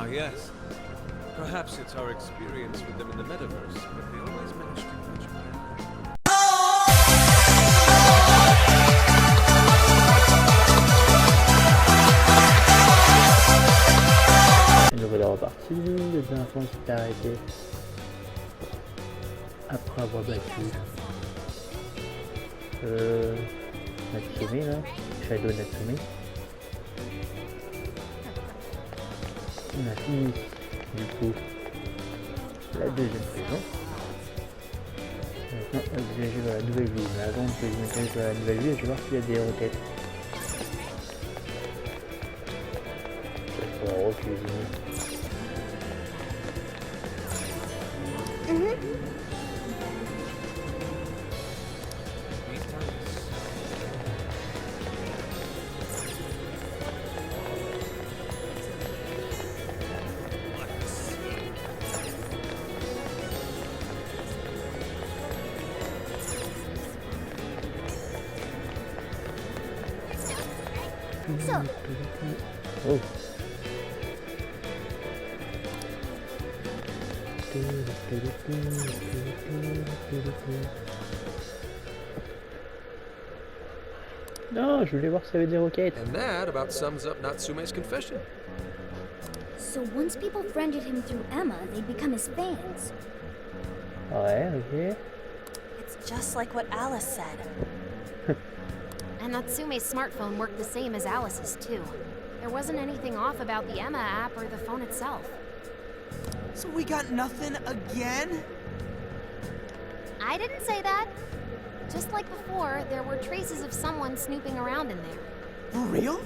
Ah, yes. Perhaps it's our experience with them in the metaverse, but they always manage to reach me. Nouvelle est repartie, le dernier instant s'est arrêté après avoir battu Natsume là, Shadow Natsume. On a fini du coup la deuxième saison. Maintenant je vais jouer à la Nouvelle Ville, mais avant que je m'intéresse à la Nouvelle Ville, je vais voir s'il y a des requêtes. Ça sera recuisiner. So, Oh. Non, je voulais voir s'il y avait des roquettes. And that about sums up Natsume's confession. so once people friended him through Emma, they'd become his fans. Ouais, ok. It's just like what Alice said. And Natsume's smartphone worked the same as Alice's too. There wasn't anything off about the Emma app or the phone itself. So we got nothing again? I didn't say that. Just like before, there were traces of someone snooping around in there. For real?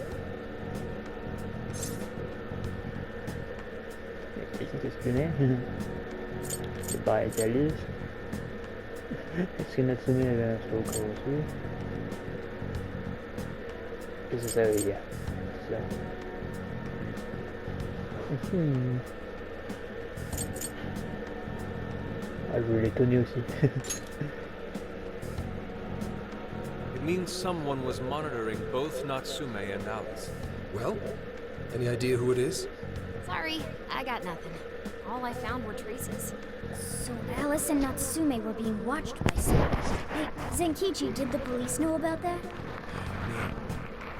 Quelqu'un qui espionnait. C'est pareil avec Alice. Est-ce que Natsume avait un stalker aussi? Qu'est-ce que ça veut dire? Ça. Ah, je voulais l'étonner aussi. It means someone was monitoring both Natsume and Alice. Well, any idea who it is? Sorry, I got nothing. All I found were traces. So Alice and Natsume were being watched by someone. Hey, Zenkichi, did the police know about that? No.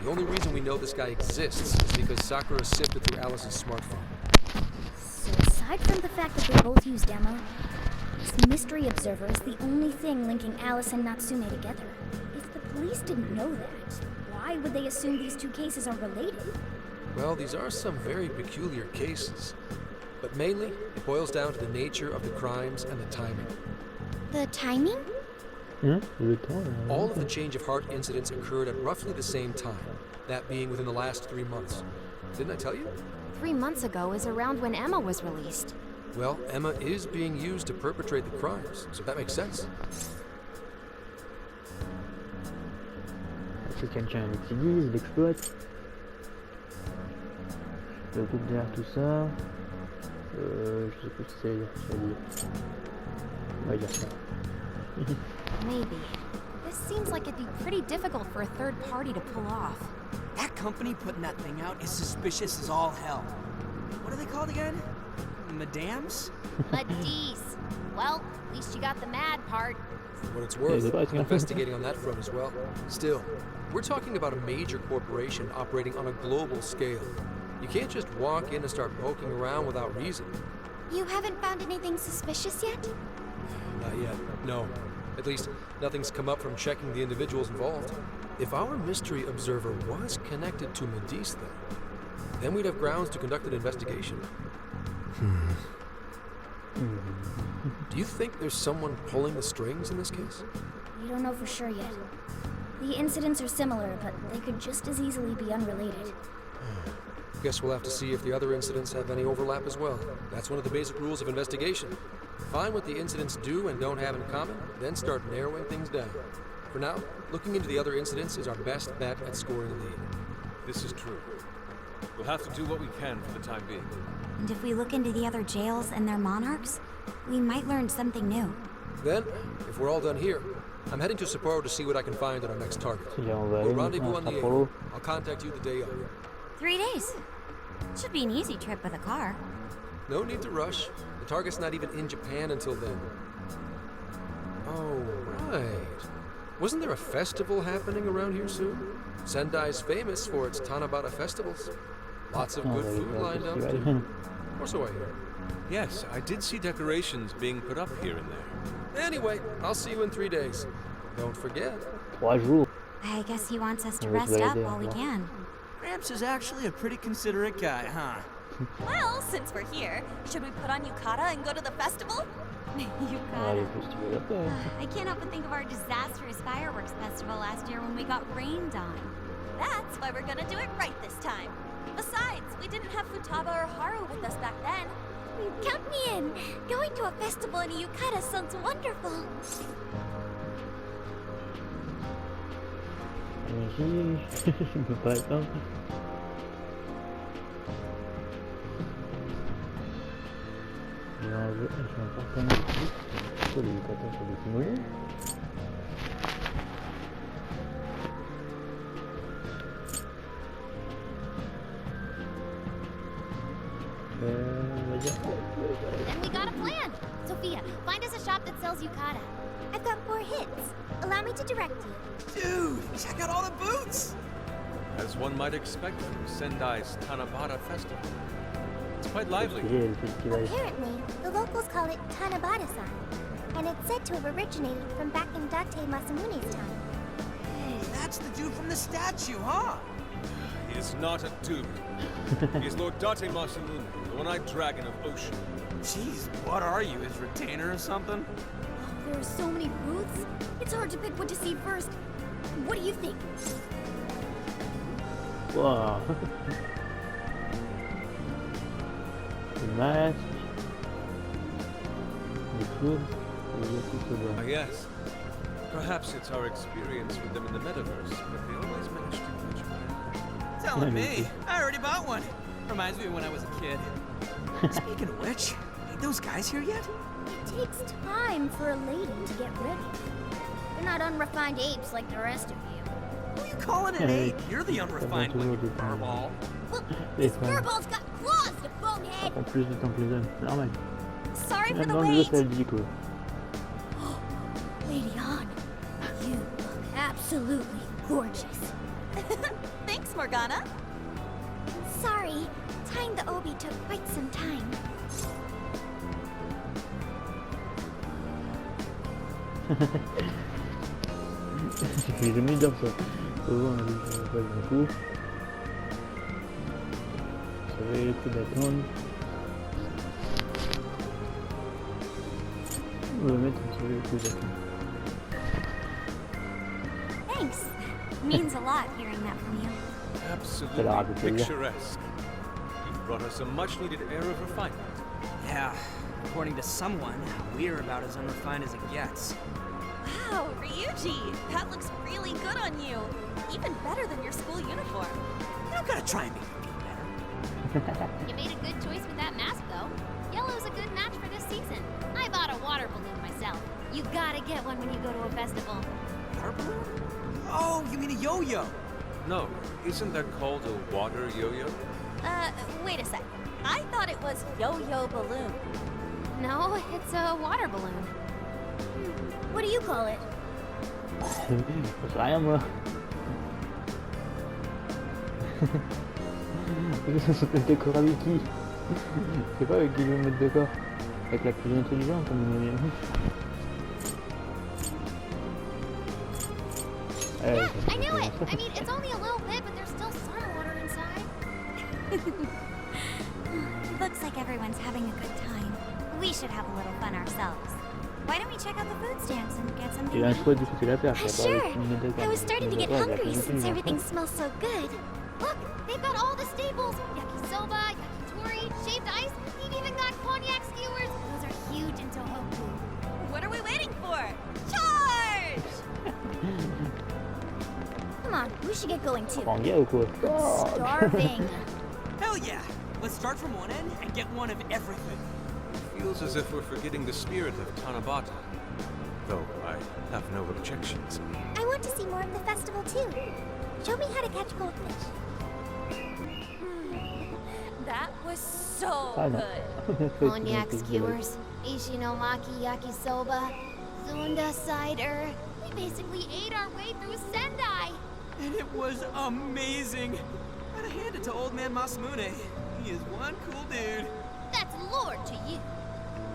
The only reason we know this guy exists is because Sakura sifted through Alice's smartphone. So aside from the fact that they both used Emma, this mystery observer is the only thing linking Alice and Natsume together. If the police didn't know that, why would they assume these two cases are related? Well, these are some very peculiar cases. But mainly, it boils down to the nature of the crimes and the timing. The timing? Le temps, All of the change of heart incidents occurred at roughly the same time, that being within the last 3 months. Didn't I tell you? 3 months ago is around when Emma was released. Well, Emma is being used to perpetrate the crimes, so that makes sense. Si quelqu'un l'utilise, il l'exploite. Le groupe derrière tout ça. Je sais plus ce que ça veut dire. On va dire ça. Maybe. This seems like it'd be pretty difficult for a third party to pull off. That company putting that thing out is suspicious as all hell. What are they called again? Madams? Madis. Well, at least you got the mad part. For what it's worth, Yeah, I'm investigating on that front as well. Still, we're talking about a major corporation operating on a global scale. You can't just walk in and start poking around without reason. You haven't found anything suspicious yet? Not yet, no. At least, nothing's come up from checking the individuals involved. If our mystery observer was connected to Medice, then we'd have grounds to conduct an investigation. Do you think there's someone pulling the strings in this case? We don't know for sure yet. The incidents are similar, but they could just as easily be unrelated. Guess we'll have to see if the other incidents have any overlap as well. That's one of the basic rules of investigation. Find what the incidents do and don't have in common, then start narrowing things down. For now, looking into the other incidents is our best bet at scoring a lead. This is true. We'll have to do what we can for the time being. And if we look into the other jails and their monarchs, we might learn something new. Then, if we're all done here, I'm heading to Sapporo to see what I can find on our next target. C'est bien, on va We'll aller rendezvous maintenant on à the 8th. Sapporo. I'll contact you the day of. 3 days. Should be an easy trip with a car. No need to rush. The target's not even in Japan until then. Oh, right. Wasn't there a festival happening around here soon? Sendai's famous for its Tanabata festivals. Lots of good food lined up, too. Or so I hear. Yes, I did see decorations being put up here and there. Anyway, I'll see you in 3 days. Don't forget. 3 jours. I guess he wants us to On va se rest up balader, while we au revoir. can. Gramps is actually a pretty considerate guy, huh? Well, since we're here, should we put on yukata and go to the festival? On va Yukata. aller au festival après. I can't help but think of our disastrous fireworks festival last year when we got rained on. That's why we're gonna do it right this time. Besides, we didn't have Futaba or Haru with us back then. Count me in. Going to a festival in a yukata sounds wonderful. Allons-y. Je peux pas attendre. J'ai un partenaire ici. Pourquoi les yukatas sont dissimulés? On va dire ça. Then we got a plan. Sophia, find us a shop that sells yukata. I've got 4 hits. Allow me to direct you. Dude, check out all the boots! As one might expect from Sendai's Tanabata Festival. It's quite lively. Le festival. Apparently, the locals call it Tanabata-san, and it's said to have originated from back in Date Masamune's time. Hey, that's the dude from the statue, huh? He is not a dude. He is Lord Date Masamune, the one-eyed dragon of ocean. Jeez, what are you, his retainer or something? There are so many booths, it's hard to pick what to see first. What do you think? Wow. Le masque. Les clowns. Et il y a tout ce Ah, bas. yes. Perhaps it's our experience with them in the metaverse, but they always manage to catch me. Telling me. I already bought one. Reminds me of when I was a kid. Speaking of which, ain't those guys here yet? It takes time for a lady to get ready. They're not unrefined apes like the rest of you. Who you calling an ape? You're the unrefined one, you furball. Well, Les this femmes. furball's got claws, you bonehead! En plus de temps que les hommes. C'est normal. Sorry for Même the dans le wait. nostalgique, quoi. Lady Han, you look absolutely gorgeous. Thanks, Morgana. Sorry, tying the obi took quite some time. J'ai jamais dire ça. Souvent, on dit que je pas le coup. Ça valait le coup d'attendre. On va mettre ça valait le coup d'attendre. Thanks. Means a lot hearing that from you. Absolutely picturesque. You've brought us a much-needed air of refinement. Yeah, according to someone, we're about as unrefined as it gets. Wow, Ryuji, that looks really good on you. Even better than your school uniform. You don't gotta try and make me feel better. You made a good choice with that mask, though. Yellow's a good match for this season. I bought a water balloon myself. You gotta get one when you go to a festival. Water balloon? Oh, you mean a yo-yo? No, isn't that called a water yo-yo? Wait a sec. I thought it was yo-yo balloon. No, it's a water balloon. What do you call it? J'en sais rien, moi. Ça se fait d'accord avec qui? Je sais pas avec qui je vais me mettre d'accord. Avec la plus intelligente, comme on dit. Yeah, I knew it! I mean, it's only a little bit, but there's still some water inside. Looks like everyone's having a good time. We should have a little fun ourselves. Why don't we check out the food stands and get something Il a un to choix eat? difficile à faire. Sure. I was starting to get hungry since everything smells so good. Look, they've got all the staples. Yakisoba, yakitori, shaved ice. They've even got cognac skewers. Those are huge in Tohoku. What are we waiting for? Charge! Come on, we should get going too. Prends bien ou quoi? Starving. Hell yeah! Let's start from one end and get one of everything. Feels as if we're forgetting the spirit of Tanabata. Though I have no objections. I want to see more of the festival too. Show me how to catch goldfish. was so Ah non. good. Cognac skewers, Ishinomaki yakisoba, Zunda cider. We basically ate our way through Sendai. And it was amazing. Gotta hand it to old man Masamune. He is one cool dude. That's lore to you.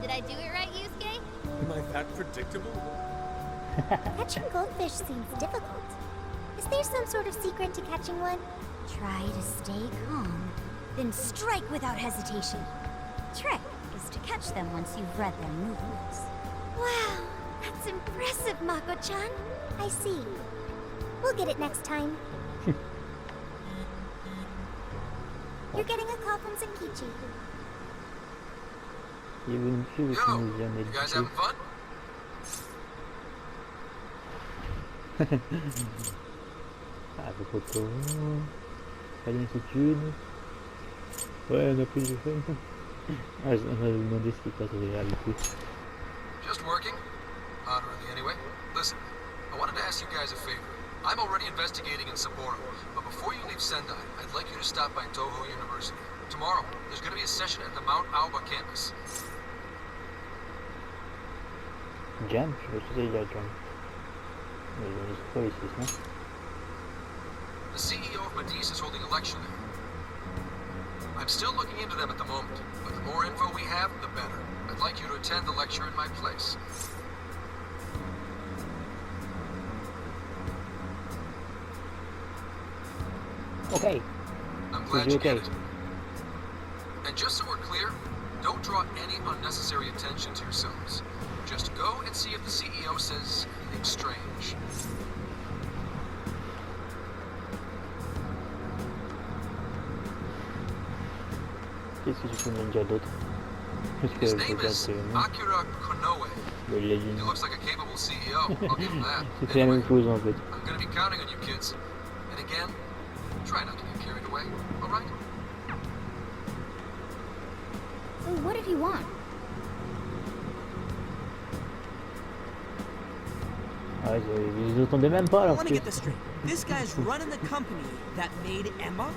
Did I do it right, Yusuke? Am I that predictable? Catching goldfish seems difficult. Is there some sort of secret to catching one? Try to stay calm, then strike without hesitation. Trick is to catch them once you've read their movements. Wow, that's impressive, Mako-chan. I see. We'll get it next time. You're getting a call from Zenkichi. Il y avait une fille qui nous vient You guys d'être having fun? Ah, c'est trop tôt. Pas d'inquiétude. Ouais, on a plus de fun. Ah, on va lui demander ce qui passe en réalité. Just working? Not really anyway. Listen, I wanted to ask you guys a favor. I'm already investigating in Sapporo, but before you leave Sendai, I'd like you to stop by Toho University. Tomorrow, there's going to be a session at the Mount Aoba campus. Jam? Je sais pas si il y a Jam. Mais il y a une histoire ici, non? The CEO of Matisse is holding a lecture there. I'm still looking into them at the moment, but the more info we have, the better. I'd like you to attend the lecture in my place. Okay. I'm glad you get Okay. it. And just so we're clear, don't draw any unnecessary attention to yourselves. Just go and see if the CEO says anything strange. Qu'est-ce que tu peux me dire d'autre? Parce que His je name regarde is le nom. Akira Konoe. Le He Legend. looks like a capable CEO. I'll give him that. C'était la Anyway, même chose en fait. I'm gonna be counting on you kids. And again, try not to get carried away, alright? So what did he want? Ah, je les entendais même pas I alors want que... to get this straight. This guy's running the company that made Emma?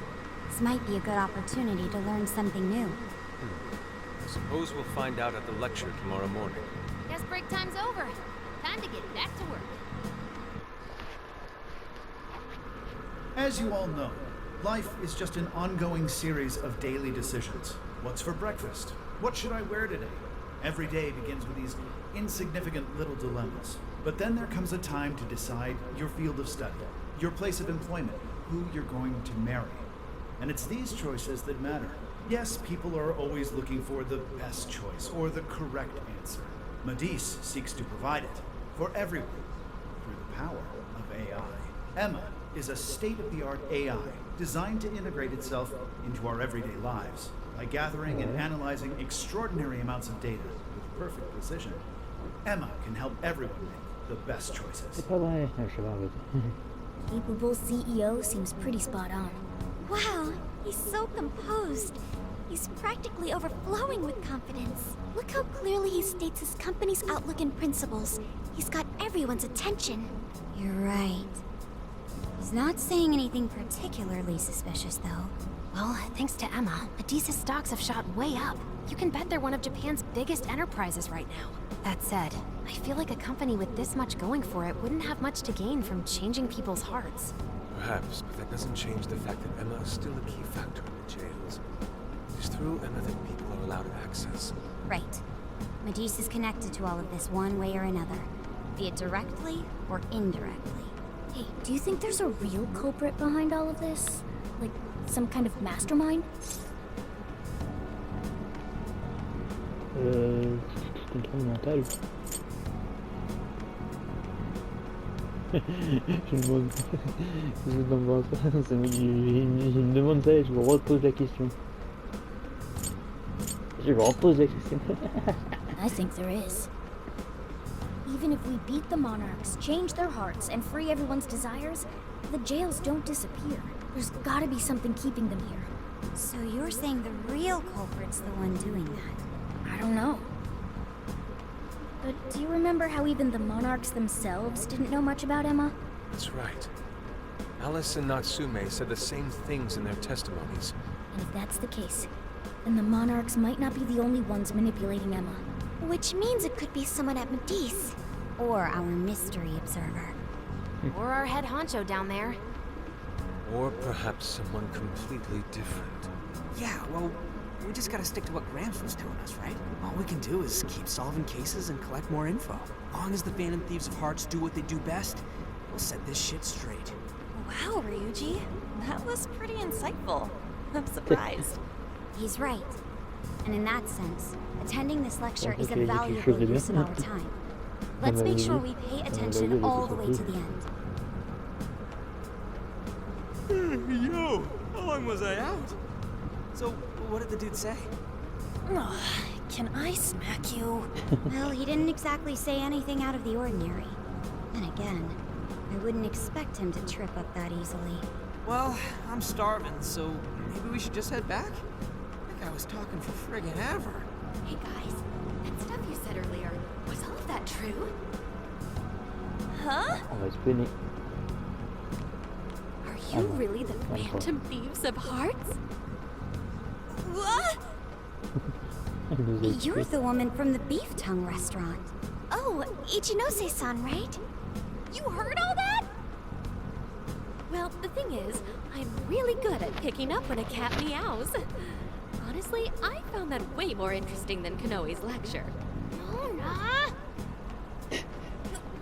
This might be a good opportunity to learn something new. I suppose we'll find out at the lecture tomorrow morning. Guess break time's over. Time to get back to work. As you all know, life is just an ongoing series of daily decisions. What's for breakfast? What should I wear today? Every day begins with these insignificant little dilemmas. But then there comes a time to decide your field of study, your place of employment, who you're going to marry. And it's these choices that matter. Yes, people are always looking for the best choice or the correct answer. Madis seeks to provide it for everyone through the power of AI. Emma is a state-of-the-art AI designed to integrate itself into our everyday lives by gathering and analyzing extraordinary amounts of data with perfect precision. Emma can help everyone make the best choices. C'est pas vrai. Ah, je sais pas en fait. Capable CEO seems pretty spot on. Wow, he's so composed. He's practically overflowing with confidence. Look how clearly he states his company's outlook and principles. He's got everyone's attention. You're right. He's not saying anything particularly suspicious, though. Well, thanks to Emma, Adisa's stocks have shot way up. You can bet they're one of Japan's biggest enterprises right now. That said, I feel like a company with this much going for it wouldn't have much to gain from changing people's hearts. Perhaps, but that doesn't change the fact that Emma is still a key factor in the jails. It's through Emma that people are allowed access. Right. Meduse is connected to all of this one way or another, be it directly or indirectly. Hey, do you think there's a real culprit behind all of this? Like, some kind of mastermind? Contrôle mental. Je me demande. Je me demande ça et je me repose la question. Je me repose la question. I think there is. Even if we beat the monarchs, change their hearts, and free everyone's desires, the jails don't disappear. There's gotta be something keeping them here. So you're saying the real culprit's the one doing that? I don't know. But do you remember how even the monarchs themselves didn't know much about Emma? That's right. Alice and Natsume said the same things in their testimonies. And if that's the case, And the Monarchs might not be the only ones manipulating Emma. Which means it could be someone at Medice. Or our mystery observer. Or our head honcho down there. Or perhaps someone completely different. Yeah, well, we just gotta stick to what Gramps was telling us, right? All we can do is keep solving cases and collect more info. As long as the Phantom Thieves of Hearts do what they do best, we'll set this shit straight. Wow, Ryuji. That was pretty insightful. I'm surprised. He's right. And in that sense, attending this lecture is a Okay, valuable quelque chose de use of bien. our time. Let's make sure we pay attention all the way to the end. Yo, how long was I out? So, what did the dude say? Ugh, can I smack you? Well, he didn't exactly say anything out of the ordinary. Then again, I wouldn't expect him to trip up that easily. Well, I'm starving, so maybe we should just head back? That guy was talking for friggin' ever. Hey guys, that stuff you said earlier, was all of that true? Huh? On va spawner. Are you really the Phantom Thieves of Hearts? What? Elle nous a You're tués. the woman from the beef tongue restaurant. Oh, Ichinose-san, right? You heard all that? Well, the thing is, I'm really good at picking up when a cat meows. Honestly, I found that way more interesting than Kanoe's lecture. Mona!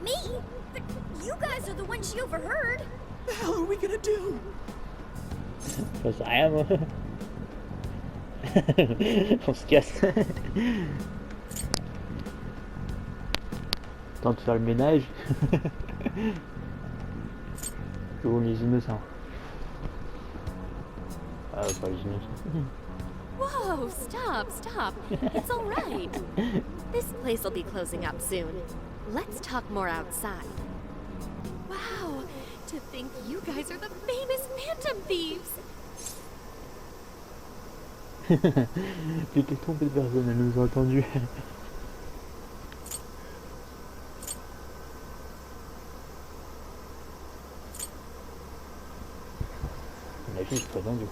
Me? You guys are the ones she overheard. What the hell are we gonna do? J'en sais rien moi. On se casse. Temps de faire le ménage. Pour les innocents. Ah, pas les innocents. Whoa, stop. It's all right. This place will be closing up soon. Let's talk more outside. Wow, to think you guys are the famous Phantom Thieves. Tu t'es trompé de personne, elle nous a entendu. On a juste pas entendu.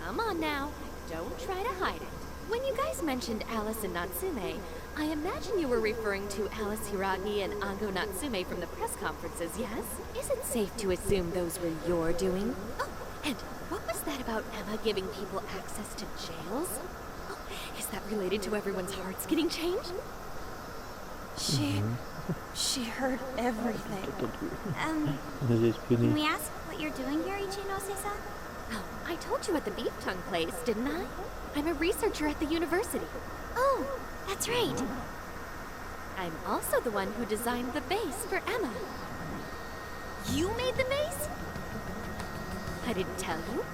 Come on now, don't try to hide it. When you guys mentioned Alice and Natsume, I imagine you were referring to Alice Hiragi and Ango Natsume from the press conferences, yes? Is it safe to assume those were your doing? Oh, and what was that about Emma giving people access to jails? Oh, is that related to everyone's hearts getting changed? She heard everything. Um, On nous a can espionnés. we ask what you're doing here, Ichinose-san? Oh, I told you at the beef tongue place, didn't I? I'm a researcher at the university. Oh, that's right. I'm also the one who designed the base for Emma. You made the maze? I didn't tell you.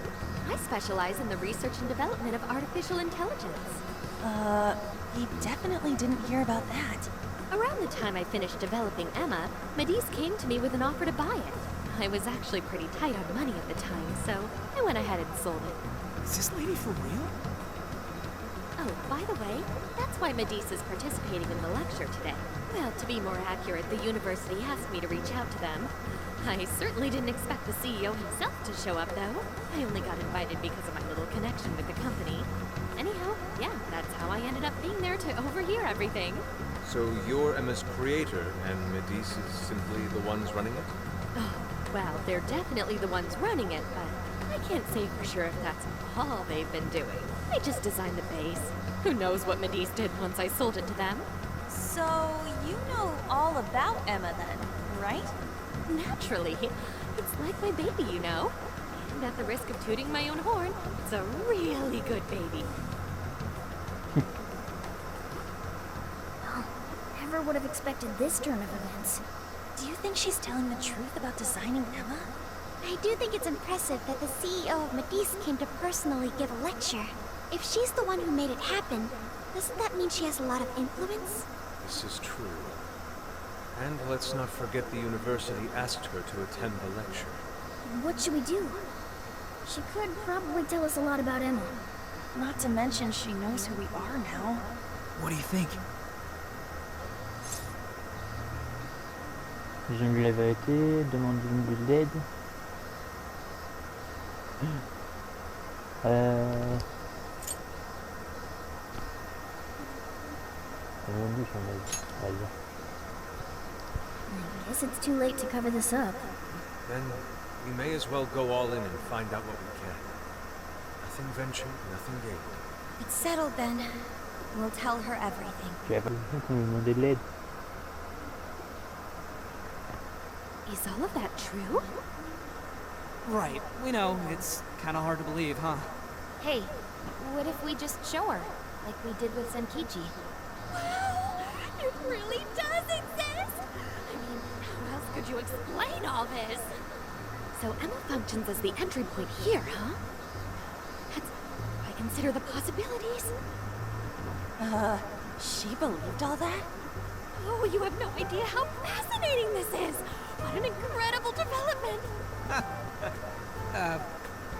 I specialize in the research and development of artificial intelligence. We definitely didn't hear about that. Around the time I finished developing Emma, Medice came to me with an offer to buy it. I was actually pretty tight on money at the time, so I went ahead and sold it. Is this lady for real? Oh, by the way, that's why Medice is participating in the lecture today. Well, to be more accurate, the university asked me to reach out to them. I certainly didn't expect the CEO himself to show up, though. I only got invited because of my little connection with the company. Anyhow, yeah, that's how I ended up being there to overhear everything. So you're Emma's creator, and Medice is simply the ones running it? Oh, well, they're definitely the ones running it, but I can't say for sure if that's all they've been doing. I just designed the base. Who knows what Medice did once I sold it to them? So, you know all about Emma then, right? Naturally. It's like my baby, you know. And at the risk of tooting my own horn, it's a really good baby. Never would have expected this turn of events. Do you think she's telling the truth about designing Emma? I do think it's impressive that the CEO of Medice came to personally give a lecture. If she's the one who made it happen, doesn't that mean she has a lot of influence? This is true. And let's not forget the university asked her to attend the lecture. What should we do? She could probably tell us a lot about Emma. Not to mention she knows who we are now. What do you think? J'aime la vérité, demande de l'aide. C'est mon bouche, on va dire. I guess it's too late to cover this up. Then we may as well go all in and find out what we can. Nothing ventured, nothing gained. It's settled then. We'll tell her everything. Tu as pas l'impression qu'on lui demandait de l'aide? Is all of that true? Right. We know. It's kind of hard to believe, huh? Hey, what if we just show her, like we did with Senkichi? Wow! It really does exist! I mean, how else could you explain all this? So Emma functions as the entry point here, huh? That's... I consider the possibilities. She believed all that? Oh, you have no idea how fascinating this is! What an incredible development!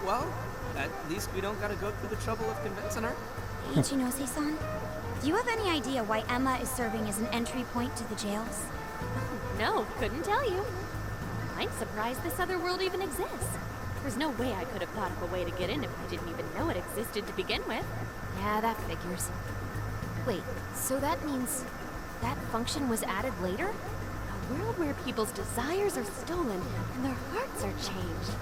Well, at least we don't gotta go through the trouble of convincing her. Ichinose-san, do you have any idea why Emma is serving as an entry point to the jails? No, couldn't tell you. I'm surprised this other world even exists. There's no way I could have thought of a way to get in if I didn't even know it existed to begin with. Yeah, that figures. Wait, so that means that function was added later? A world where people's desires are stolen and their hearts are changed.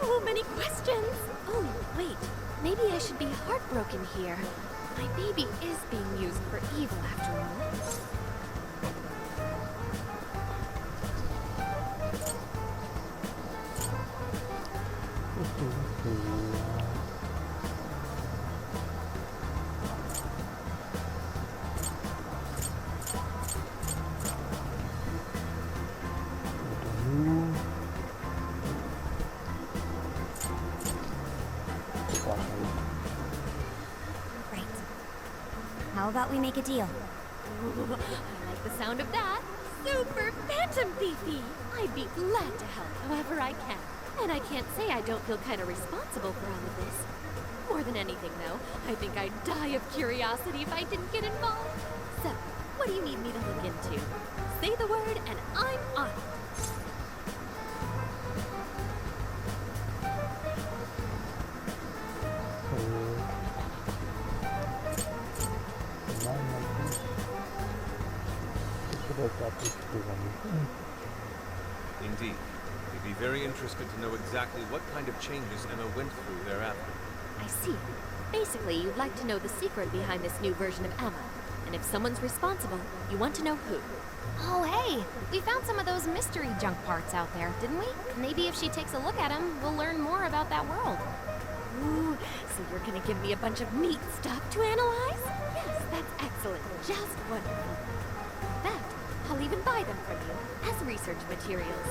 So many questions! Oh, wait. Maybe I should be heartbroken here. My baby is being used for evil after all. Right. How about we make a deal? Ooh, I like the sound of that. Super Phantom Thiefy! I'd be glad to help however I can. And I can't say I don't feel kind of responsible for all of this. More than anything, though, I think I'd die of curiosity if I didn't get involved. So, what do you need me to look into? Say the word and I'm on it. Indeed. We'd be very interested to know exactly what kind of changes Emma went through thereafter. I see. Basically, you'd like to know the secret behind this new version of Emma. And if someone's responsible, you want to know who. Oh, hey! We found some of those mystery junk parts out there, didn't we? Maybe if she takes a look at them, we'll learn more about that world. Ooh, so you're gonna give me a bunch of neat stuff to analyze? Yes, that's excellent. Just wonderful. In fact, I'll even buy them from you as research materials.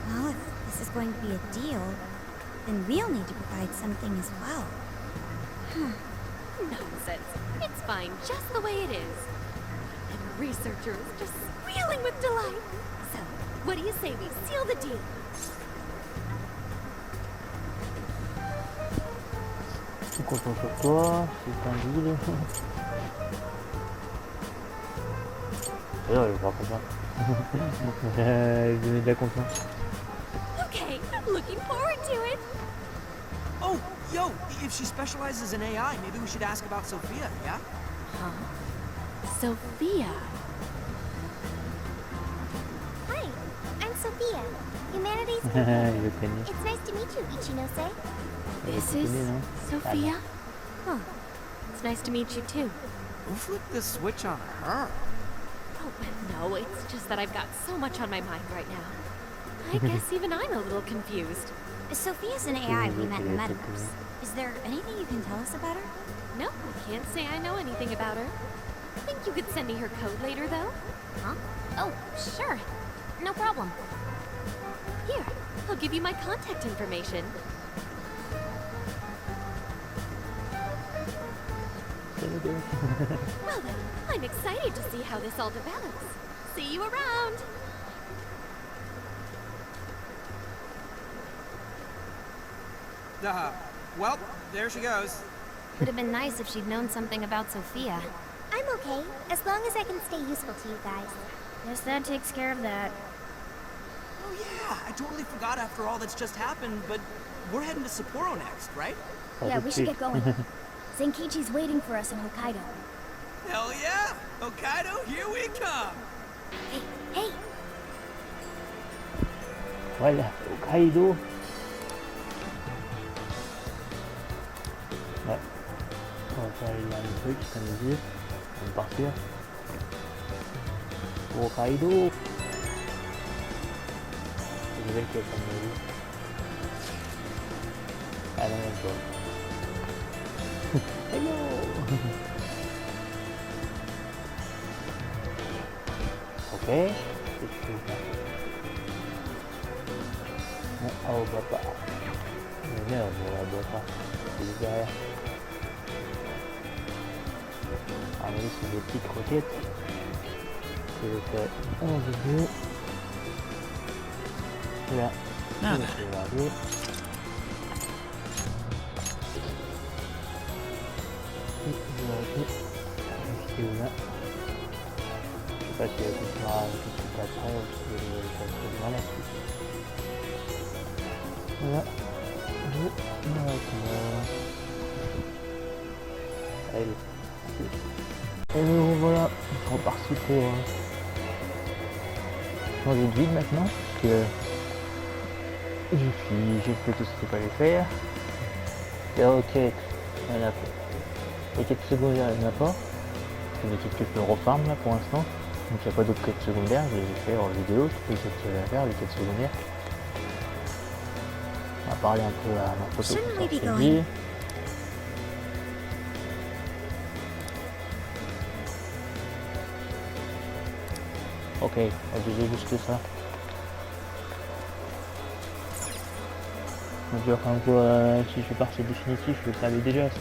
Well, if this is going to be a deal, then we'll need to provide something as well. Nonsense. It's fine just the way it is. And the researcher is just squealing with delight. So, what do you say we seal the deal? Je suis content sur toi, c'est un deal. D'ailleurs, je vais voir comme ça. Je mets de la confiance. Okay, looking forward to it. Oh, yo, if she specializes in AI, maybe we should ask about Sophia, yeah? Sophia. Hi, I'm Sophia, Humanities Je Coordinator. le connais. It's nice to meet you, Ichinose. This Tu is connais, non? Sophia? Huh. It's nice to meet you too. Who flipped the switch on her? Oh, no, it's just that I've got so much on my mind right now. I guess even I'm a little confused. Sophia's an AI we met in the Metaverse. Is there anything you can tell us about her? No, I can't say I know anything about her. Think you could send me her code later, though? Huh? Oh, sure. No problem. Here, I'll give you my contact information. Well then, I'm excited to see how this all develops. See you around! Well, there she goes. Would have been nice if she'd known something about Sophia. I'm okay, as long as I can stay useful to you guys. Guess that takes care of that. Oh yeah, I totally forgot after all that's just happened, but we're heading to Sapporo next, right? Yeah, we should get going. Zenkichi's waiting for us in Hokkaido. Hell yeah! Hokkaido, here we come! Hey, hey! Voilà, Hokkaido. Ouais. On va faire les derniers trucs, ça nous dit. On va partir. Hokkaido. C'est Nouvelle qui a pas de vie. Ah non, même pas. Hello. Ok. Qu'est-ce que c'est? Oh papa. Mais merde, on la boit pas. C'est juste derrière. Ah oui, c'est des petites croquettes. Que je fais en vidéo. Là. Now Je then. vais regarder. C'était où là? Je sais pas si elle continuera tout de suite après ou si elle va mal la suite. Voilà. Allez. Et nous voilà. On est reparti pour changer de ville maintenant. Parce que j'ai fait tout ce qu'il fallait faire. Les roquettes, il y en a pas. Les quêtes secondaires, il n'y en a pas. C'est des quêtes que je peux refarm là pour l'instant. Donc il n'y a pas d'autres quêtes secondaires, je les ai fait en vidéo, toutes les quêtes qu'il y avait à faire, les quêtes secondaires. On va parler un peu à ma photo Shouldn't we be qui going? dit. Ok, on disait juste ça. Donc enfin quoi, si je suis parti définitif, je le savais déjà ça.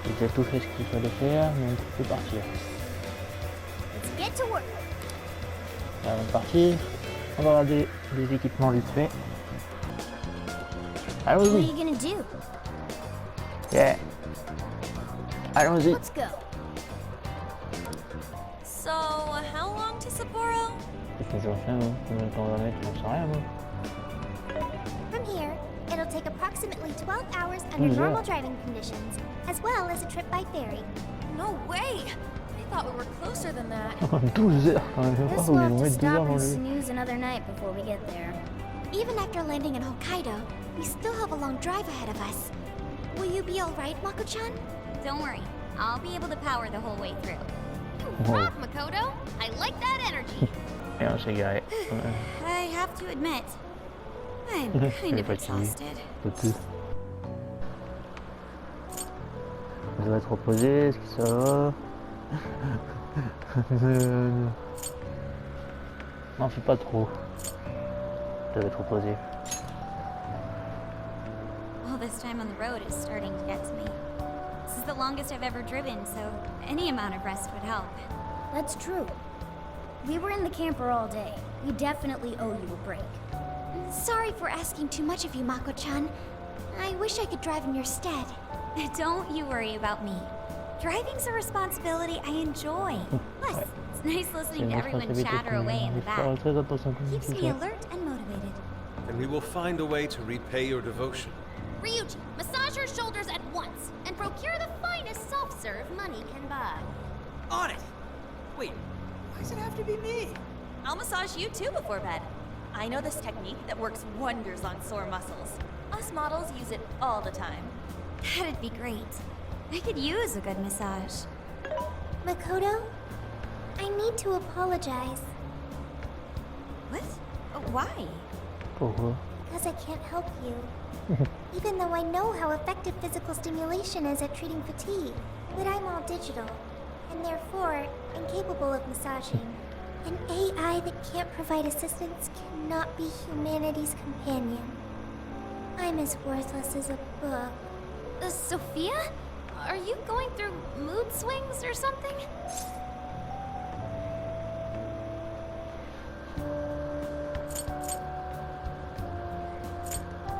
J'ai déjà tout fait ce qu'il fallait faire, donc je peux partir. Let's get to work! Avant de partir, on va regarder les équipements vite fait. What are Allons-y! you gonna do? Yeah! Allons-y! Let's go! So, how long to Sapporo? Qu'est-ce que je vais faire, moi? Combien de temps on va mettre? J'en sais rien, moi. From here, it'll take approximately 12 hours under Yeah. normal driving conditions, as well as a trip by ferry. No way! I thought we were closer than that. 12 heures quand même, je sais Guess pas, we'll ils have vont to mettre 2 heures stop dans and le... snooze another night before we get there. Even after landing in Hokkaido, we still have a long drive ahead of us. Will you be alright, Mako-chan? Don't worry, I'll be able to power the whole way through. You rock, Makoto! I like that energy! Et on s'est garé. I have to admit, I'm kind of Fatigué. exhausted. Petit. On doit être reposé, est-ce que ça va? Non, fais pas trop. Je dois être reposé. All this time on the road is starting to get to me. This is the longest I've ever driven, so any amount of rest would help. That's true. We were in the camper all day. We definitely owe you a break. Sorry for asking too much of you, Mako-chan. I wish I could drive in your stead. Don't you worry about me. Driving's a responsibility I enjoy. Plus, it's nice listening to everyone chatter away in the back. Keeps me alert and motivated. And we will find a way to repay your devotion. Ryuji, massage her shoulders at once and procure the finest self-serve money can buy. On it! Wait, why does it have to be me? I'll massage you too before bed. I know this technique that works wonders on sore muscles. Us models use it all the time. That'd be great. I could use a good massage. Makoto, I need to apologize, What? Why? Pourquoi? because I can't help you. Even though I know how effective physical stimulation is at treating fatigue, but I'm all digital, and therefore incapable of massaging. An AI that can't provide assistance cannot be humanity's companion. I'm as worthless as a book. Sophia? Are you going through mood swings or something?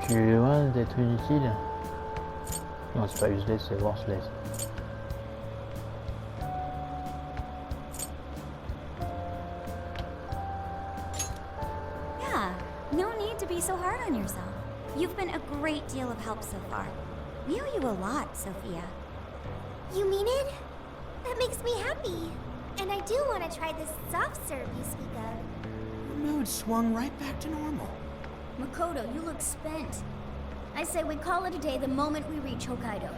Tu es loin d'être inutile. Non, c'est pas useless, c'est worthless. Yeah, no need to be so hard on yourself. You've been a great deal of help so far. We owe you a lot, Sophia. You mean it? That makes me happy. And I do want to try this soft serve you speak of. Your mood swung right back to normal. Makoto, you look spent. I say we call it a day the moment we reach Hokkaido.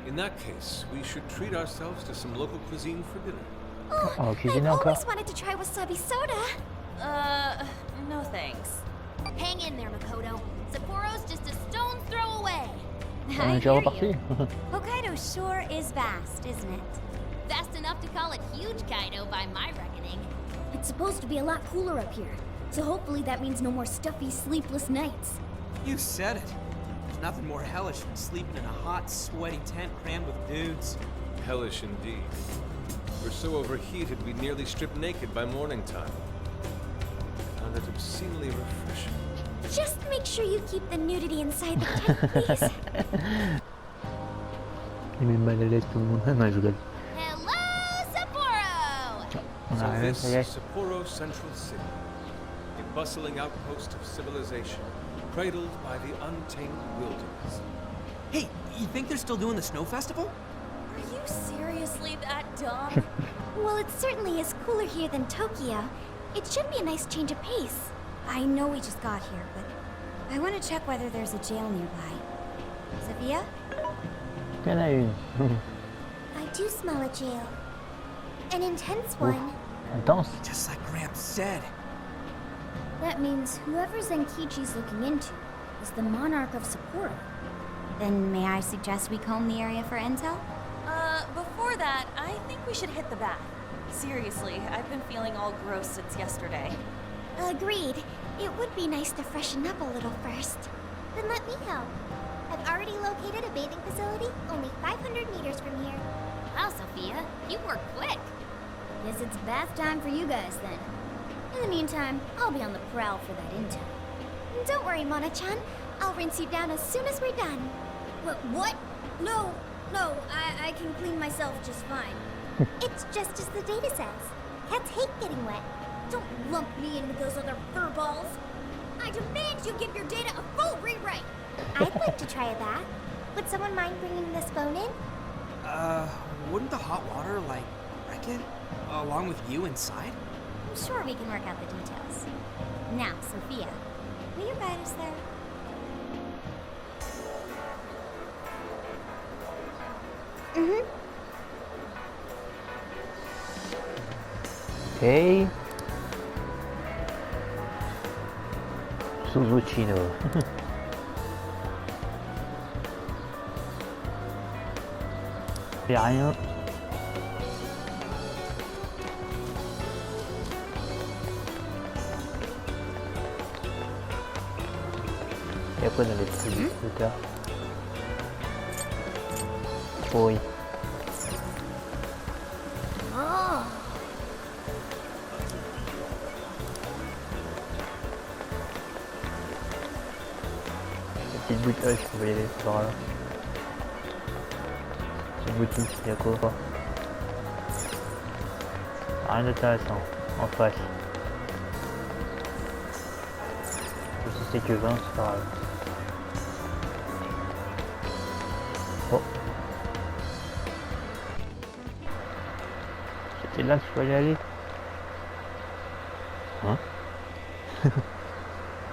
In that case, we should treat ourselves to some local cuisine for dinner. Oh, cuisine I've encore. always wanted to try wasabi soda. No thanks. Hang in there, Makoto. Sapporo's just a stone's throw away. On I est déjà hear reparti. you. Hokkaido sure is vast, isn't it? Fast enough to call it huge Kaido by my reckoning. It's supposed to be a lot cooler up here, so hopefully that means no more stuffy, sleepless nights. You said it. There's nothing more hellish than sleeping in a hot, sweaty tent crammed with dudes. Hellish indeed. We're so overheated we nearly strip naked by morning time. I found it obscenely refreshing. Just make sure you keep the nudity inside the tent, please. Il met mal à l'aise tout le monde. Non, je rigole. Hello, Sapporo! On So a rien, this ça y est. is Sapporo Central City, a bustling outpost of civilization, cradled by the untamed wilderness. Hey, you think they're still doing the snow festival? Are you seriously that dumb? Well, it certainly is cooler here than Tokyo. It should be a nice change of pace. I know we just got here, but I want to check whether there's a jail nearby. Sophia? Il y en a une. I do smell a jail. An intense one. Intense. Just like Gramps said. That means whoever Zenkichi's looking into is the monarch of Sapporo. Then may I suggest we comb the area for intel? Before that, I think we should hit the bath. Seriously, I've been feeling all gross since yesterday. Agreed. It would be nice to freshen up a little first. Then let me help. I've already located a bathing facility only 500 meters from here. Wow, Sophia, you were quick. Guess it's bath time for you guys then. In the meantime, I'll be on the prowl for that intel. Don't worry, Mona-chan. I'll rinse you down as soon as we're done. What? No, I can clean myself just fine. It's just as the data says. Cats hate getting wet. Don't lump me in with those other furballs. I demand you give your data a full rewrite. I'd like to try a bath. Would someone mind bringing this phone in? Wouldn't the hot water, like, wreck it? Along with you inside? I'm sure we can work out the details. Now, Sophia, will you guide us there? Ok. Suzuchino. Y'a rien. Et après dans les petits distributeurs. Oui. La petite boutique, je peux y aller par là. Petite boutique, il y a quoi? Rien d'intéressant, en face. Si c'est que 20, c'est pas grave. Oh. C'était là qu'il fallait aller. Hein?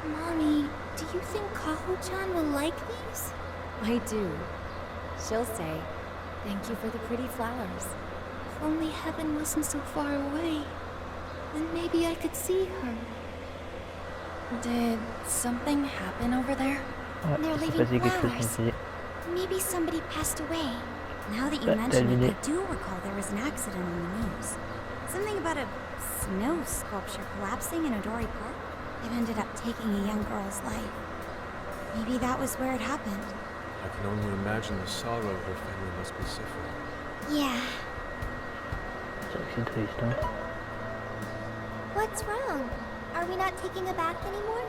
Mommy, do you think Kaho-chan will like these? I do. She'll say, "Thank you for the pretty flowers." If only heaven wasn't so far away, then maybe I could see her. Did something happen over there? Ouais, They're c'est leaving passé quelque chose flowers. comme ça. Maybe somebody passed away. Now that you But mention then it, it- I do recall there was an accident on the news. Something about a snow sculpture collapsing in Odori Park. It ended up taking a young girl's life. Maybe that was where it happened. I can only imagine the sorrow her family must be suffering. Yeah. C'est vrai que c'est triste, hein. What's wrong? Are we not taking a bath anymore?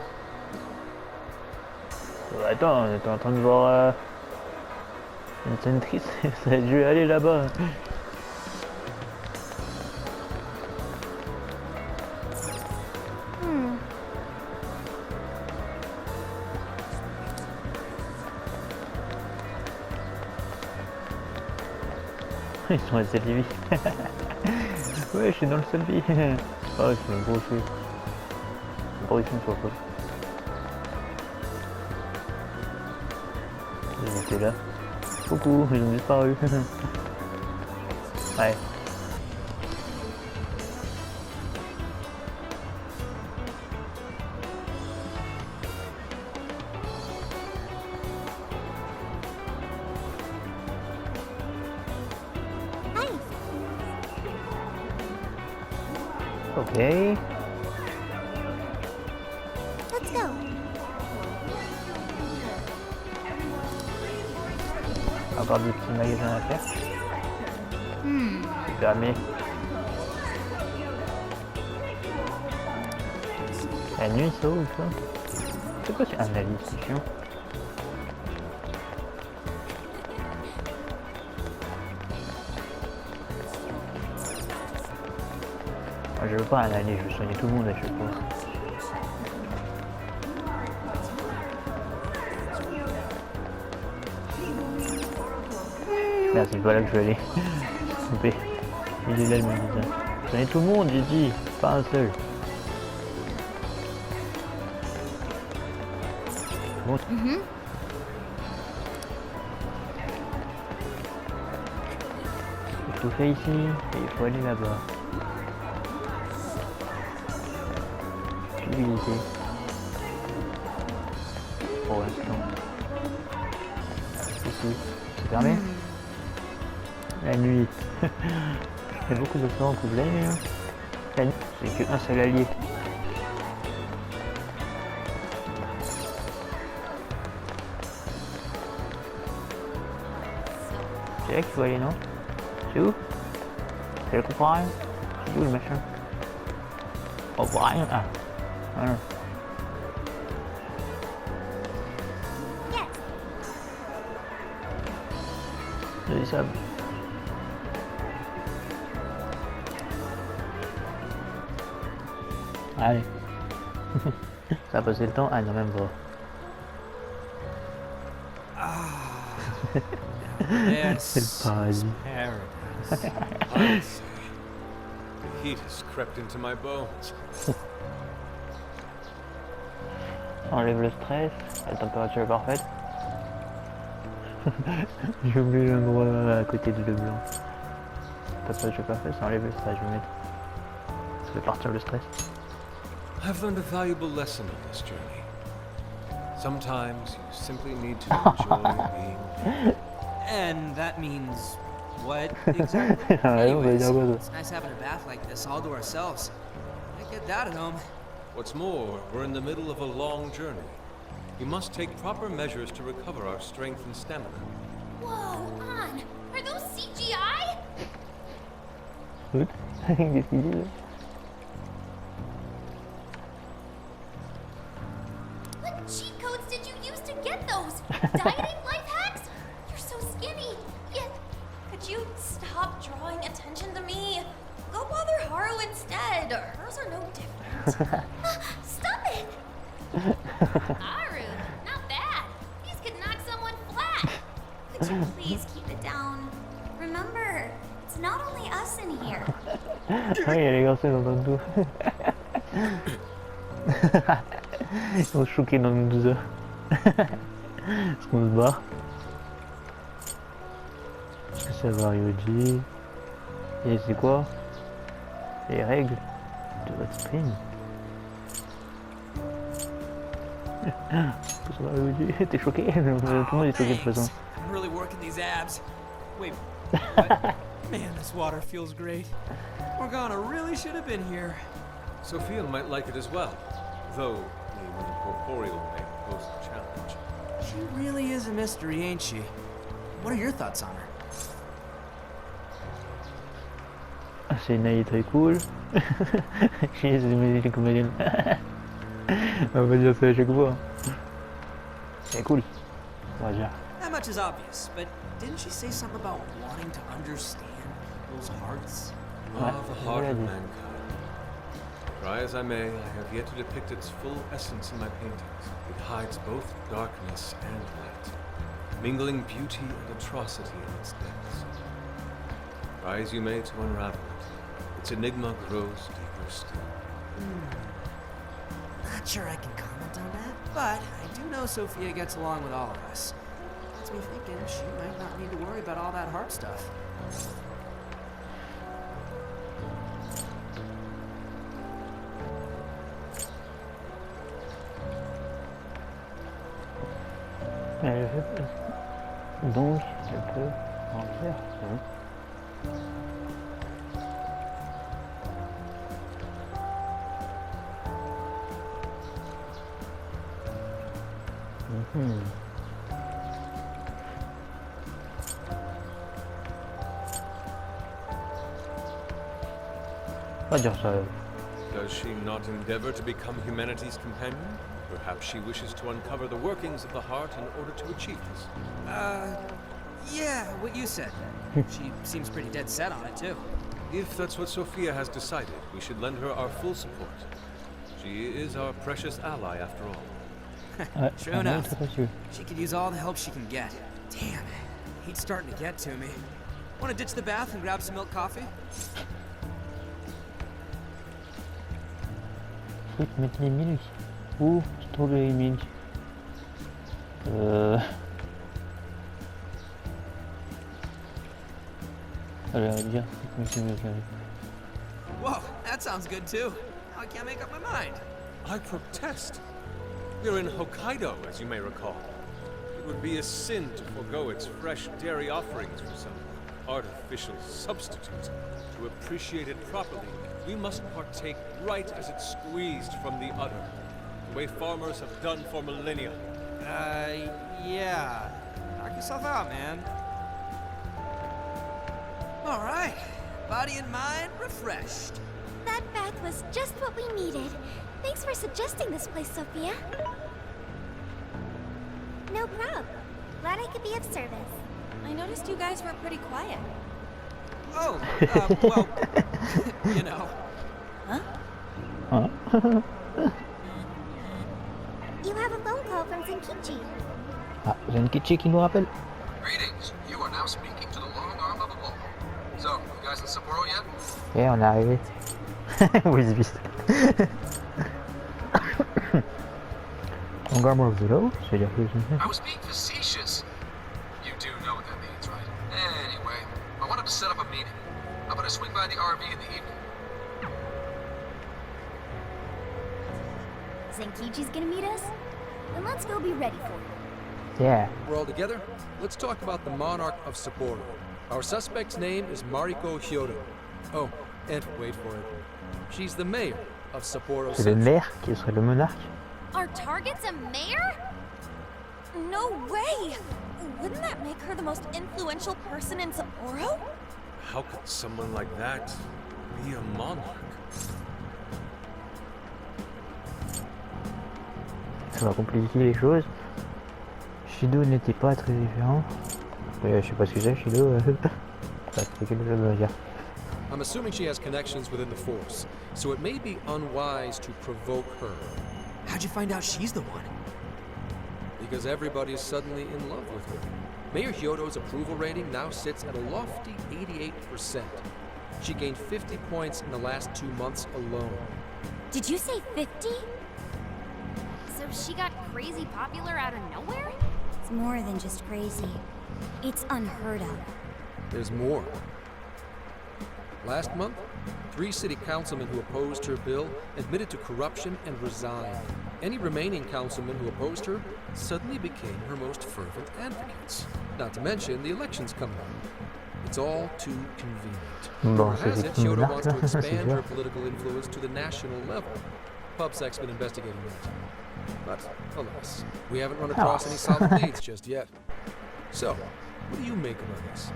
Attends, on était en train de voir une scène triste, ça a dû aller là-bas. Ils sont à cette vie. Ouais, je suis dans le selfie. Oh, c'est un gros chou. Un gros film sur le coup. Ils étaient là. Coucou, ils ont disparu. Ouais. Ok. Let's go. Encore des petits magasins à faire. C'est fermé. La nuit ça ouvre ça. C'est quoi c'est un avis, c'est chiant. Moi, je veux pas un allié, je veux soigner tout le monde à chaque fois. Merde, c'est pas là que je veux aller. Coupé. Il est là le magasin. Soigner tout le monde, j'ai dit, pas un seul. Bon. J'ai tout fait ici, et il faut aller là-bas. Visibilité. Pour l'instant. Ici, c'est fermé. La nuit. Il y a beaucoup de gens que vous avez, hein. La nuit, c'est qu'un seul allié. C'est là qu'il faut aller, non? C'est où? C'est le comprend rien? C'est où le machin? Oh, pour rien. Ah. Voilà. Il y a du sable. Allez. Ça a passé le temps. Ah non, même pas. C'est le paradis. Paradise. The heat has crept into my bones. Enlève le stress, la température est parfaite. J'ai oublié l'endroit à côté de le blanc. Température parfaite, ça enlève le stress, je vais mettre. Ça fait partir le stress. I've learned a valuable lesson on this journey. Sometimes you simply need to enjoy being here. And that means what exactly? Anyways, it's nice having a bath like this all to ourselves. Can't get that at home. What's more, we're in the middle of a long journey. We must take proper measures to recover our strength and stamina. Whoa, On! Are those CGI? Good. Qu'est-ce qu'il dit là? What cheat codes did you use to get those? Dieting life hacks? You're so skinny. Yet, could you stop drawing attention to me? Go bother Haru instead. Hers are no different. Stop it! Haru, not bad. These could knock someone flat. Could you please keep it down? Remember, it's not only us in here. Ah, il y a les garçons dans le dos. Ils sont choqués dans le 12 heures. Est-ce qu'on se barre? Ça va, Yoji. Et c'est quoi? Les règles de votre sprint. Ça va, Yoji. T'es choqué? Tout le monde est choqué de toute façon. I'm really working these abs. Wait, what? Man, this water feels great. Morgana really should have been here. Sophia might like it as well, though the incorporeal may pose a challenge. She really is a mystery, ain't she? What are your thoughts on her? C'est une aïe très cool. J'ai des comédiennes. On va dire ça à chaque fois. C'est cool. On va dire. That much is obvious, but didn't she say something about wanting to understand people's hearts? Ah, the heart of mankind. Try as I may, I have yet to depict its full essence in my paintings. It hides both darkness and light, mingling beauty and atrocity in its depths. Try as you may to unravel it, its enigma grows deeper still. Not sure I can comment on that, but I do know Sophia gets along with all of us. Gets me thinking she might not need to worry about all that heart stuff. Donc, je peux en faire un. Pas dire ça. Does she not endeavor to become humanity's companion? Perhaps she wishes to uncover the workings of the heart in order to achieve this. Yeah, what you said. She seems pretty dead set on it, too. If that's what Sophia has decided, we should lend her our full support. She is our precious ally, after all. True enough. She could use all the help she can get. Damn, heat's starting to get to me. Want to ditch the bath and grab some milk coffee? Truc mettre les milk. Ou strawberry milk. J'allais dire Whoa, that sounds good too. I can't make up my mind. I protest. We're in Hokkaido, as you may recall. It would be a sin to forego its fresh dairy offerings for some artificial substitute. To appreciate it properly, we must partake right as it's squeezed from the udder, the way farmers have done for millennia. Yeah. Knock yourself out, man. All right. Body and mind refreshed. That bath was just what we needed. Thanks for suggesting this place, Sophia. No prob. Glad I could be of service. I noticed you guys were pretty quiet. Oh, well, you know. Huh? You have a phone call from Zenkichi. Ah, Zenkichi qui nous rappelle. Greetings. You are now speaking to the long arm of the law. So, you guys in Sapporo yet? Et on est arrivé. Oui, vite. On garde the law, c'est-à-dire que I was being facetious. You do know what that means, right? Anyway, I wanted to set up a meeting. How about I swing by the RV in the evening? Zenkichi's gonna meet us? Then let's go be ready for it. Yeah. We're all together? Let's talk about the monarch of Sapporo. Our suspect's name is Mariko Hyodo. Oh, and wait for it. She's the mayor of Sapporo C'est le City. maire qui serait le monarque. Our target's a mayor? No way! Wouldn't that make her the most influential person in Sapporo? How could someone like that be a monarch? Ça va compliquer les choses. Shido n'était pas très différent. Je sais pas ce que c'est, Shido. Ça fait quelque chose à dire. I'm assuming she has connections within the force, so it may be unwise to provoke her. How'd you find out she's the one? Because everybody is suddenly in love with her. Mayor Hyodo's approval rating now sits at a lofty 88%. She gained 50 points in the last 2 months alone. Did you say 50? So she got crazy popular out of nowhere? It's more than just crazy. It's unheard of. There's more. Last month, 3 city councilmen who opposed her bill admitted to corruption and resigned. Any remaining councilmen who opposed her suddenly became her most fervent advocates. Not to mention the elections coming up. It's all too convenient. Bon, Rumor has it, Hyodo wants to c'est expand her sûr. political influence to the national level. PubSec's been investigating that. But, alas, we haven't run across any solid leads just yet. So, what do you make about this?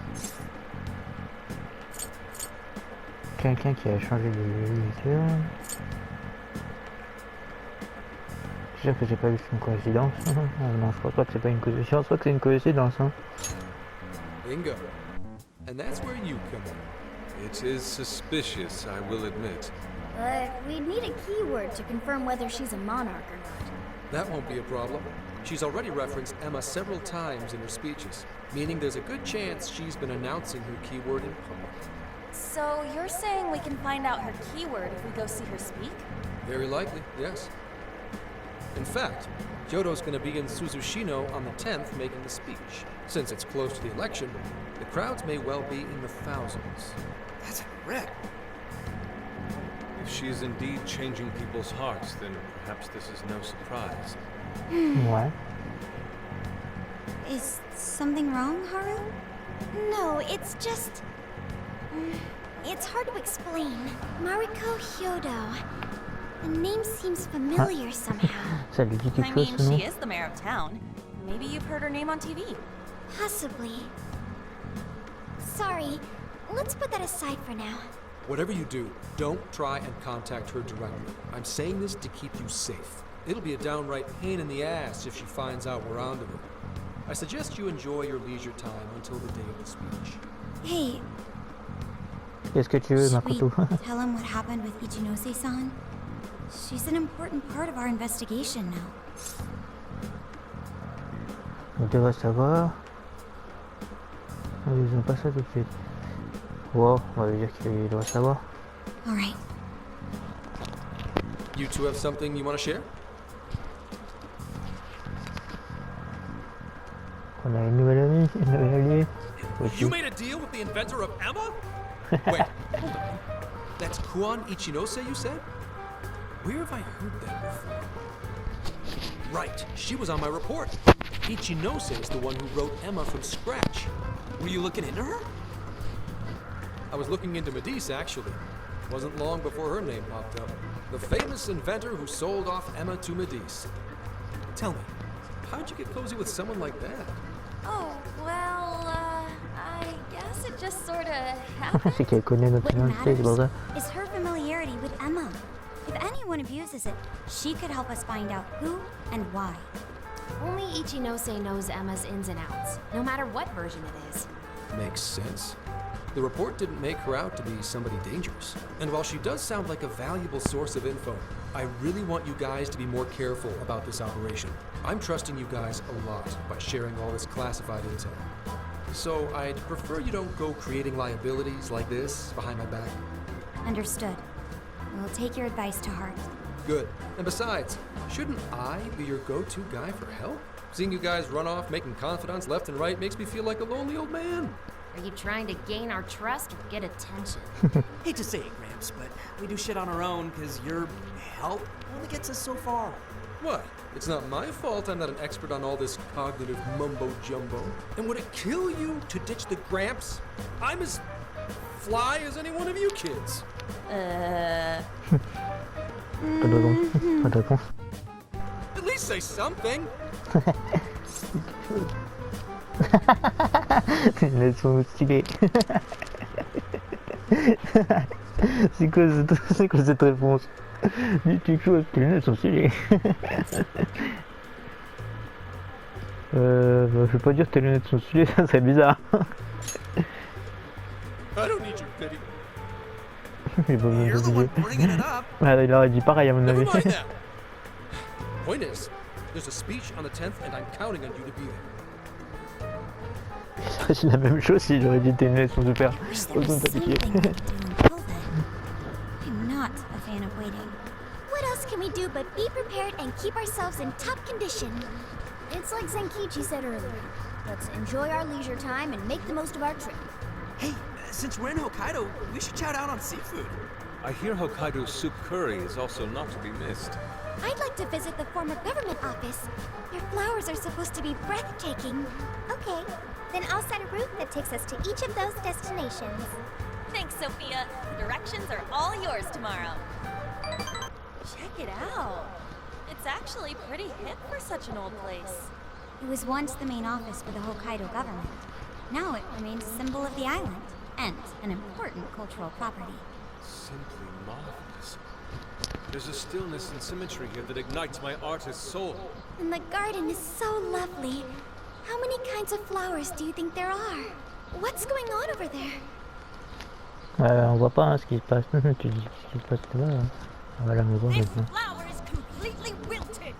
Quelqu'un qui a changé de véhicule. Je suis sûr que j'ai pas vu que c'est une coïncidence. Non, je crois pas que c'est pas une coïncidence. Je crois que c'est une coïncidence. Hein. Bingo. And that's where you come in. It is suspicious, I will admit. But we'd need a keyword to confirm whether she's a monarch or not. That won't be a problem. She's already referenced Emma several times in her speeches. meaning there's a good chance she's been announcing her keyword in public. So you're saying we can find out her keyword if we go see her speak? Very likely, yes. In fact, Kyoto's going to be in Suzushino on the 10th making the speech. Since it's close to the election, the crowds may well be in the thousands. That's a wreck. If she is indeed changing people's hearts, then perhaps this is no surprise. Ouais. Is something wrong, Haru? No, it's just... It's hard to explain. Mariko Hyodo. The name seems familiar somehow. Ça lui dit I quelque mean, chose, ce nom? she is the mayor of town. Maybe you've heard her name on TV. Possibly. Sorry, let's put that aside for now. Whatever you do, don't try and contact her directly. I'm saying this to keep you safe. It'll be a downright pain in the ass if she finds out we're onto her. I suggest you enjoy your leisure time until the day of the speech. Hey, Qu'est-ce que tu veux, should we Makoto? tell him what happened with Ichinose-san? She's an important part of our investigation now. Il devrait savoir. Ils ont pas ça tout de suite. Wow, on va lui dire qu'il doit savoir. Alright. You two have something you want to share? On a une nouvelle amie, une nouvelle alliée. You made a deal with the inventor of Emma? Wait, hold on. That's Kuan Ichinose, you said? Where have I heard that before? Right, she was on my report. Ichinose is the one who wrote Emma from scratch. Were you looking into her? I was looking into Medice, actually. Wasn't long before her name popped up. The famous inventor who sold off Emma to Medice. Tell me, how'd you get cozy with someone like that? Oh, well, I guess it just sorta happened. C'est qu'elle connaît notre What identité, c'est pour ça. matters is her familiarity with Emma. If anyone abuses it, she could help us find out who and why. Only Ichinose knows Emma's ins and outs, no matter what version it is. Makes sense. The report didn't make her out to be somebody dangerous. And while she does sound like a valuable source of info, I really want you guys to be more careful about this operation. I'm trusting you guys a lot by sharing all this classified intel. So I'd prefer you don't go creating liabilities like this behind my back. Understood. We'll take your advice to heart. Good. And besides, shouldn't I be your go-to guy for help? Seeing you guys run off making confidants left and right makes me feel like a lonely old man. Are you trying to gain our trust or get attention? Hate to say it, Gramps, but we do shit on our own because your help only gets us so far. What? It's not my fault I'm not an expert on all this cognitive mumbo-jumbo. And would it kill you to ditch the Gramps? I'm as fly as any one of you kids. Pas de réponse. At least say something. Elles sont stylées. C'est quoi cette réponse? Dis quelque chose, tes lunettes sont stylées. Je vais pas dire tes lunettes sont stylées, ça serait bizarre. I don't need your pity. Il va me You're the one bringing it up. il aurait dit pareil à mon Never avis. mind that. Point is, there's a speech on the 10th and I'm counting on you to be there. C'est la même chose si j'aurais dit tes lunettes sont super. Wish there was something we could do until then. I'm not a fan of waiting. What else can we do but be prepared and keep ourselves in top condition? It's like Zenkichi said earlier. Let's enjoy our leisure time and make the most of our trip. Hey, since we're in Hokkaido, we should chow down on seafood. I hear Hokkaido soup curry is also not to be missed. I'd like to visit the former government office. Their flowers are supposed to be breathtaking. Okay, then I'll set a route that takes us to each of those destinations. Thanks, Sophia. The directions are all yours tomorrow. Check it out. It's actually pretty hip for such an old place. It was once the main office for the Hokkaido government. Now it remains a symbol of the island and an important cultural property. Simply marvelous. There's a stillness and symmetry here that ignites my artist's soul. And the garden is so lovely. How many kinds of flowers do you think there are? What's going on over there? On voit pas ce qui se passe. Tu dis ce qui se passe là. On va la maison maintenant. Flower is completely wilted.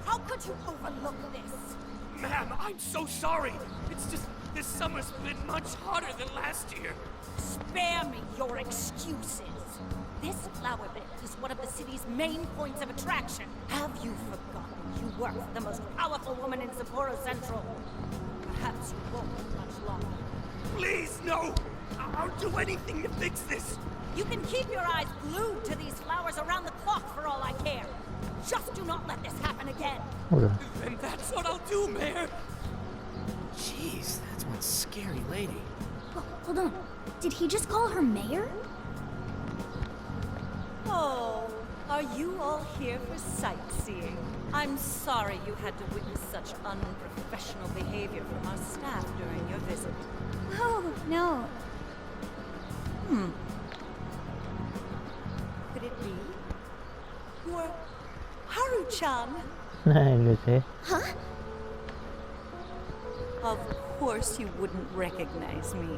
How could you overlook this? Ma'am, I'm so sorry. It's just This summer's been much hotter than last year. Spare me your excuses. This flower bed is one of the city's main points of attraction. Have you forgotten you work for the most powerful woman in Sapporo Central? Perhaps you won't much longer. Please, no! I'll do anything to fix this. You can keep your eyes glued to these flowers around the clock for all I care. Just do not let this happen again. Then that's what I'll do, Mayor. Jeez, that's one scary lady. Oh, hold on. Did he just call her mayor? Oh, are you all here for sightseeing? I'm sorry you had to witness such unprofessional behavior from our staff during your visit. Oh, no. Could it be? You're Haru-chan. Elle le sait. Huh? Of course you wouldn't recognize me.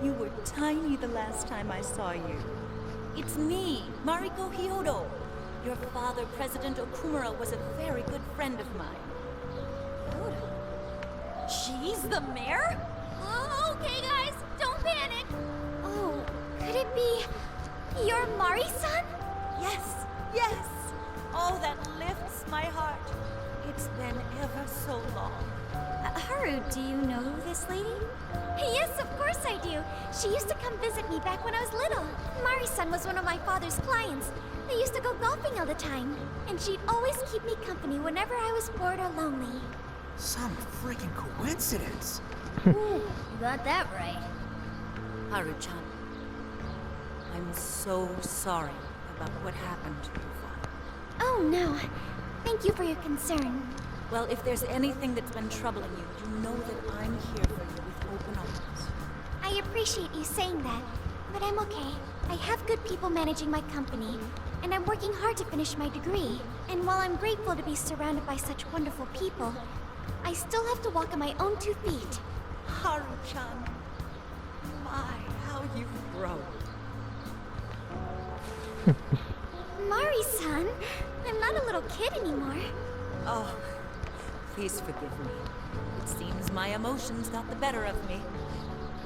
You were tiny the last time I saw you. It's me, Mariko Hyodo. Your father, President Okumura, was a very good friend of mine. She's the mayor? Oh, okay, guys, don't panic. Oh, could it be your Mari-san? Yes, yes. Oh, that lifts my heart. It's been ever so long. Haru, do you know this lady? Yes, of course I do. She used to come visit me back when I was little. Mari-san was one of my father's clients. They used to go golfing all the time. And she'd always keep me company whenever I was bored or lonely. Some freaking coincidence. You got that right. Haru-chan, I'm so sorry about what happened to your father. Oh, no. Thank you for your concern. Well, if there's anything that's been troubling you, you know that I'm here for you with open arms. I appreciate you saying that, but I'm okay. I have good people managing my company, and I'm working hard to finish my degree. And while I'm grateful to be surrounded by such wonderful people, I still have to walk on my own 2 feet. Haru-chan, my, how you've grown. Mari-san, I'm not a little kid anymore. Oh, please forgive me. It seems my emotions got the better of me.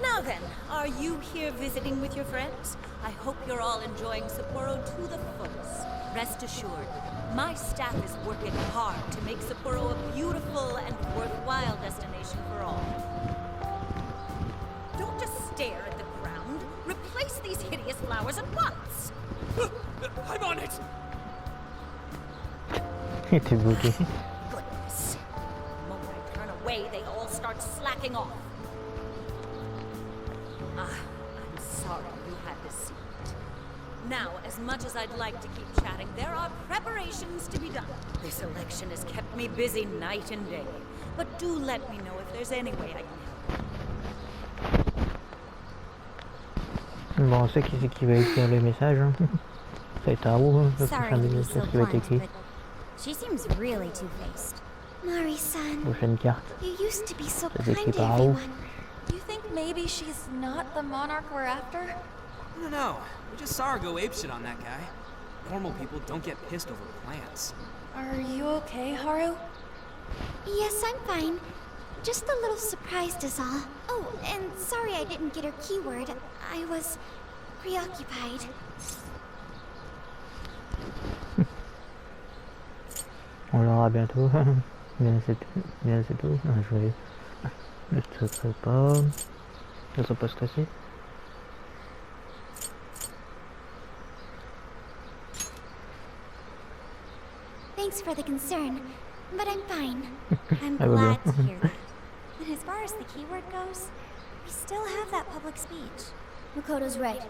Now then, are you here visiting with your friends? I hope you're all enjoying Sapporo to the fullest. Rest assured, my staff is working hard to make Sapporo a beautiful and worthwhile destination for all. Don't just stare at the ground. Replace these hideous flowers at once. I'm on it. Il était bloqué. Goodness. The moment I turn away, they all start slacking off. I'm sorry you had to see it. Now, as much as I'd like to keep chatting, there are preparations to be done. This election has kept me busy night and day. But do let me know if there's any way I can help. Bon, on sait qui c'est qui va écrire le message. Hein. Ça va être à vous, le Sorry prochain to be message so qui va être blunt, écrit. but she seems really two-faced. Mari-san, Prochaine carte. you used to be so Ça kind s'écrit to par où? everyone. You think maybe she's not the monarch we're after? I don't know. We just saw her go apeshit on that guy. Normal people don't get pissed over plants. Are you okay, Haru? Yes, I'm fine. Just a little surprised is all. Oh, and sorry I didn't get her keyword. I was preoccupied. On l'aura bientôt. Bien c'est tout. Ah, je vais... Ne stresserai pas. Ne sois pas stressé. Thanks for the concern, but I'm fine. I'm I will glad go. to hear that. And as far as the keyword goes, we still have that public speech. Makoto's right.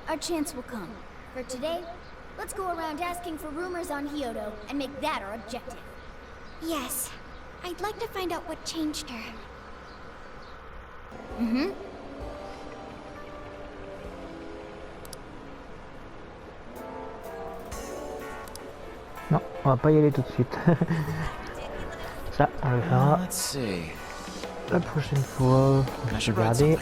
Our chance will come. For today, let's go around asking for rumors on Hyodo and make that our objective. Yes. I'd like to find out what changed her. Non, on va pas y aller tout de suite. Ça, on le fera Let's see. la prochaine fois. Je vais regarder.